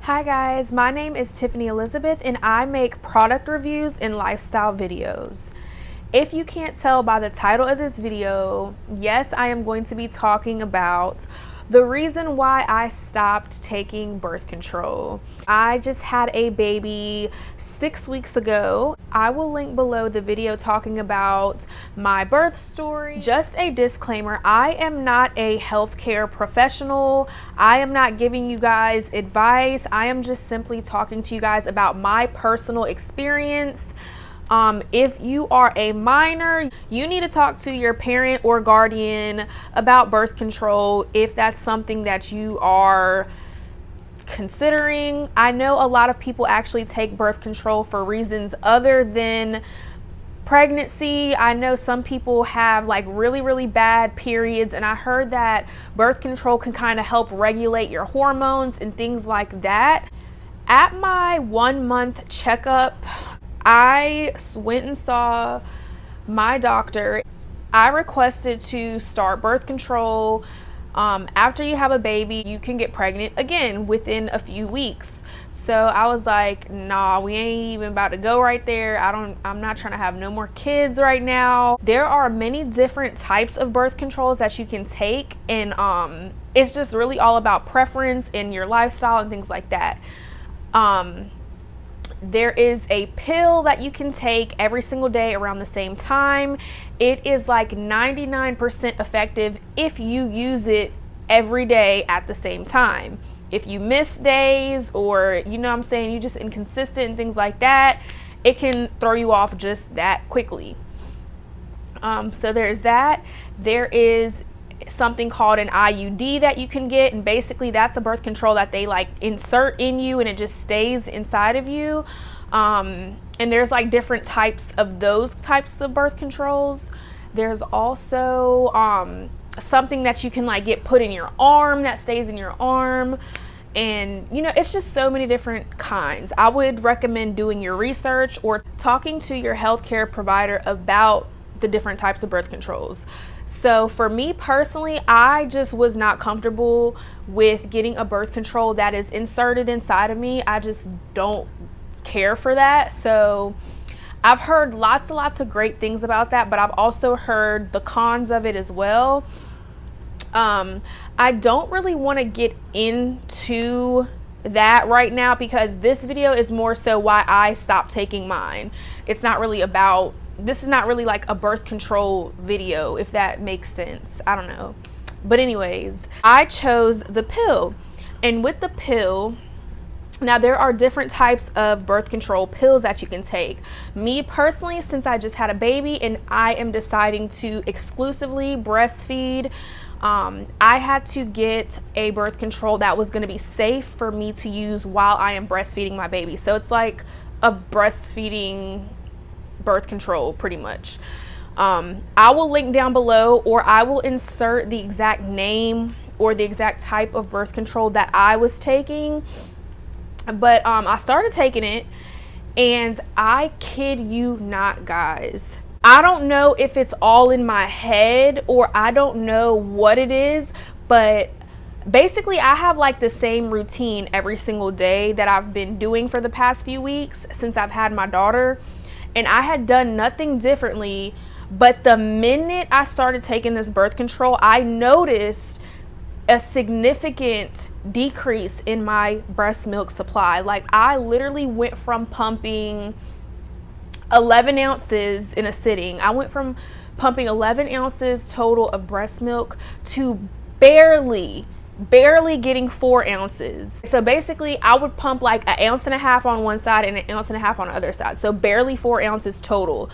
Hi guys, my name is Tiffany Elizabeth and I make product reviews and lifestyle videos. If you can't tell by the title of this video, yes, I am going to be talking about the reason why I stopped taking birth control. I just had a baby 6 weeks ago. I will link below the video talking about my birth story. Just a disclaimer, I am not a healthcare professional. I am not giving you guys advice. I am just simply talking to you guys about my personal experience. If you are a minor, you need to talk to your parent or guardian about birth control if that's something that you are considering. I know a lot of people actually take birth control for reasons other than pregnancy. I know some people have like really bad periods, and I heard that birth control can kind of help regulate your hormones and things like that. At my 1-month checkup, I went and saw my doctor. I requested to start birth control. After you have a baby, you can get pregnant again within a few weeks. So I was like, nah, we ain't even about to go right there. I'm not trying to have no more kids right now. There are many different types of birth controls that you can take, and it's just really all about preference and your lifestyle and things like that. There is a pill that you can take every single day around the same time. It is like 99% effective if you use it every day at the same time. If you miss days, or you know what I'm saying, you just inconsistent and things like that, it can throw you off just that quickly. So there's that. There is something called an IUD that you can get, and basically that's a birth control that they like insert in you and it just stays inside of you. And there's like different types of those types of birth controls. There's also something that you can like get put in your arm that stays in your arm, and you know, it's just so many different kinds. I would recommend doing your research or talking to your healthcare provider about the different types of birth controls. So for me personally, I just was not comfortable with getting a birth control that is inserted inside of me. I just don't care for that. So I've heard lots of great things about that, but I've also heard the cons of it as well. I don't really want to get into that right now because this video is more so why I stopped taking mine. It's not really about, this is not really like a birth control video, if that makes sense. I don't know. But anyways, I chose the pill. And with the pill, now there are different types of birth control pills that you can take. Me personally, since I just had a baby and I am deciding to exclusively breastfeed, I had to get a birth control that was going to be safe for me to use while I am breastfeeding my baby. So it's like a breastfeeding birth control pretty much. I will link down below, or I will insert the exact name or the exact type of birth control that I was taking. But I started taking it, and I kid you not, guys, I don't know if it's all in my head or I don't know what it is, but basically I have like the same routine every single day that I've been doing for the past few weeks since I've had my daughter. And I had done nothing differently, but the minute I started taking this birth control, I noticed a significant decrease in my breast milk supply. Like I literally went from pumping 11 ounces in a sitting. I went from pumping 11 ounces total of breast milk to barely getting 4 ounces. So basically I would pump like 1.5 ounces on one side and 1.5 ounces on the other side. So barely 4 ounces total.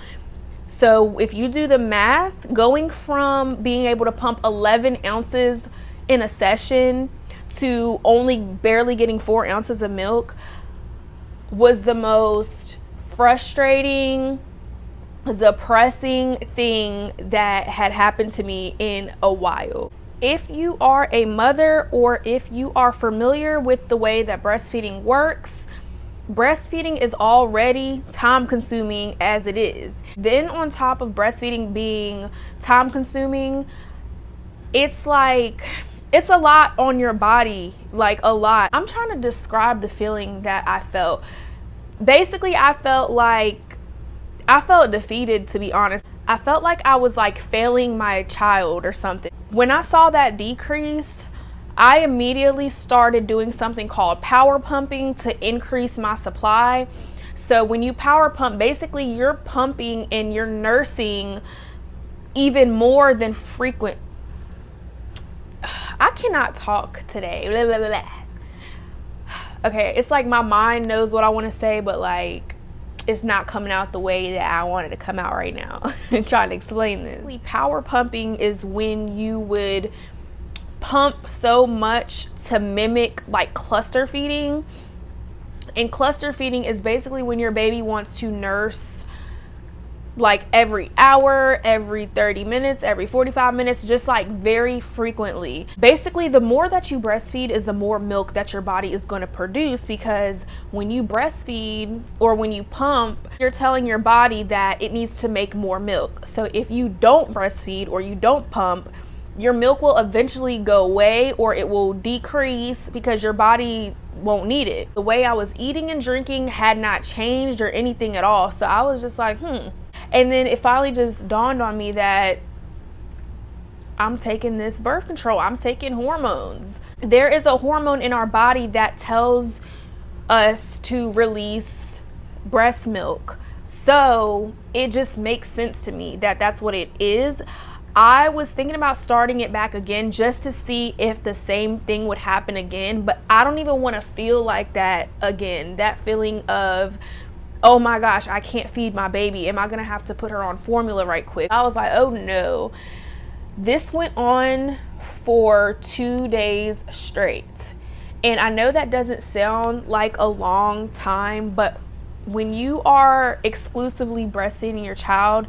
So if you do the math, going from being able to pump 11 ounces in a session to only barely getting 4 ounces of milk was the most frustrating, depressing thing that had happened to me in a while. If you are a mother, or if you are familiar with the way that breastfeeding works, breastfeeding is already time consuming as it is. Then on top of breastfeeding being time consuming, it's like it's a lot on your body, like a lot. I'm trying to describe the feeling that I felt. Basically, I felt defeated, to be honest. I felt like I was like failing my child or something. When I saw that decrease, I immediately started doing something called power pumping to increase my supply. So when you power pump, basically you're pumping and you're nursing even more than frequent. I cannot talk today. Blah, blah, blah. Okay, it's like my mind knows what I want to say, but like it's not coming out the way that I wanted to come out right now. I'm trying to explain this. Power pumping is when you would pump so much to mimic like cluster feeding. And cluster feeding is basically when your baby wants to nurse like every hour, every 30 minutes, every 45 minutes, just like very frequently. Basically, the more that you breastfeed is the more milk that your body is going to produce, because when you breastfeed or when you pump, you're telling your body that it needs to make more milk. So if you don't breastfeed or you don't pump, your milk will eventually go away or it will decrease because your body won't need it. The way I was eating and drinking had not changed or anything at all. So I was just like, And then it finally just dawned on me that I'm taking this birth control. I'm taking hormones. There is a hormone in our body that tells us to release breast milk. So it just makes sense to me that that's what it is. I was thinking about starting it back again just to see if the same thing would happen again, but I don't even want to feel like that again. That feeling of, oh my gosh, I can't feed my baby. Am I going to have to put her on formula right quick? I was like, oh no. This went on for 2 days straight. And I know that doesn't sound like a long time, but when you are exclusively breastfeeding your child,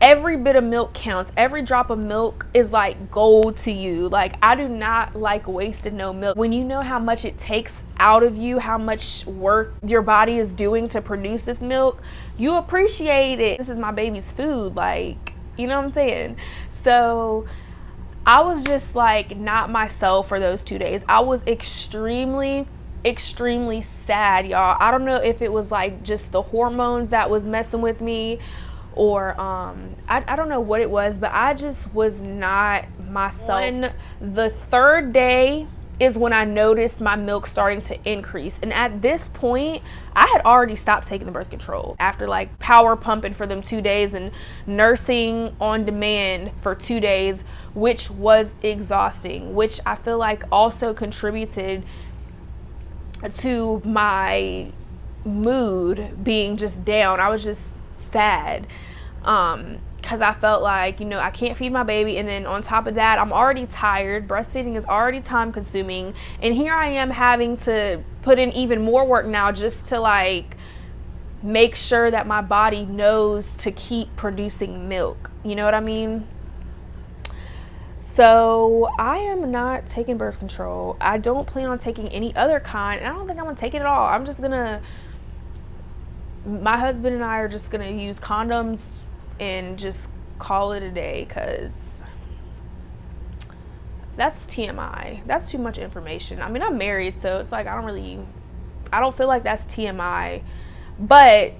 every bit of milk counts. Every drop of milk is like gold to you. Like, I do not like wasting no milk. When you know how much it takes out of you, how much work your body is doing to produce this milk, you appreciate it. This is my baby's food, like, you know what I'm saying? So I was just like not myself for those 2 days. I was extremely sad, y'all. I don't know if it was like just the hormones that was messing with me, or I don't know what it was, but I just was not myself. On the third day is when I noticed my milk starting to increase, and at this point I had already stopped taking the birth control after like power pumping for them 2 days and nursing on demand for 2 days, which was exhausting, which I feel like also contributed to my mood being just down. I was just sad because I felt like, you know, I can't feed my baby, and then on top of that I'm already tired. Breastfeeding is already time consuming, and here I am having to put in even more work now just to like make sure that my body knows to keep producing milk, you know what I mean? So I am not taking birth control. I don't plan on taking any other kind, and I don't think I'm gonna take it at all. I'm just gonna, my husband and I are just gonna use condoms and just call it a day, because that's TMI. That's too much information. I mean, I'm married, so it's like I don't feel like that's TMI, but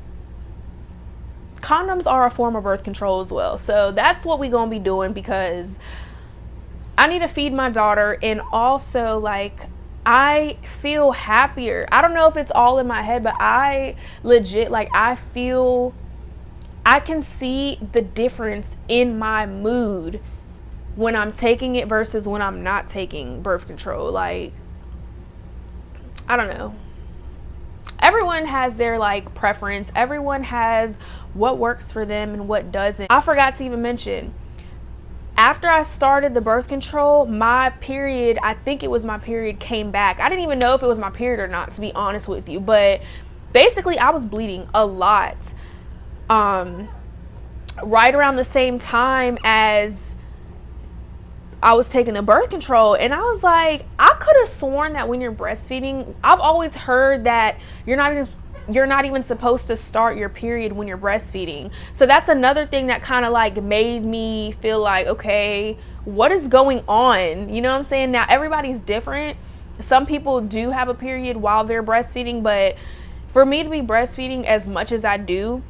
condoms are a form of birth control as well. So that's what we gonna be doing, because I need to feed my daughter, and also like I feel happier. I don't know if it's all in my head, but I legit, like, I feel, I can see the difference in my mood when I'm taking it versus when I'm not taking birth control. Like, I don't know. Everyone has their like preference. Everyone has what works for them and what doesn't. I forgot to even mention, after I started the birth control, my period, I think it was my period, came back. I didn't even know if it was my period or not, to be honest with you. But basically, I was bleeding a lot. Right around the same time as I was taking the birth control. And I was like, I could have sworn that when you're breastfeeding, I've always heard that you're not even supposed to start your period when you're breastfeeding. So that's another thing that kind of like made me feel like, okay, what is going on? You know what I'm saying? Now, everybody's different. Some people do have a period while they're breastfeeding, but for me to be breastfeeding as much as I do,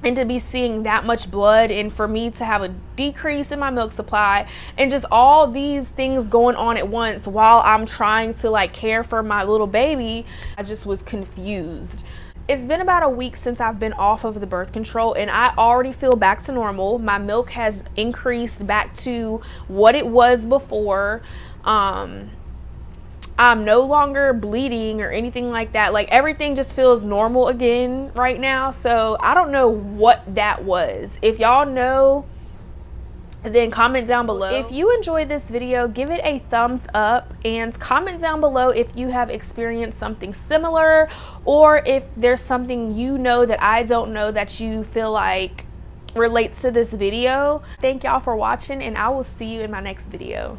and to be seeing that much blood, and for me to have a decrease in my milk supply, and just all these things going on at once while I'm trying to like care for my little baby, I just was confused. It's been about a week since I've been off of the birth control, and I already feel back to normal. My milk has increased back to what it was before. I'm no longer bleeding or anything like that. Like, everything just feels normal again right now. So I don't know what that was. If y'all know, then comment down below. If you enjoyed this video, give it a thumbs up, and comment down below if you have experienced something similar, or if there's something you know that I don't know that you feel like relates to this video. Thank y'all for watching, and I will see you in my next video.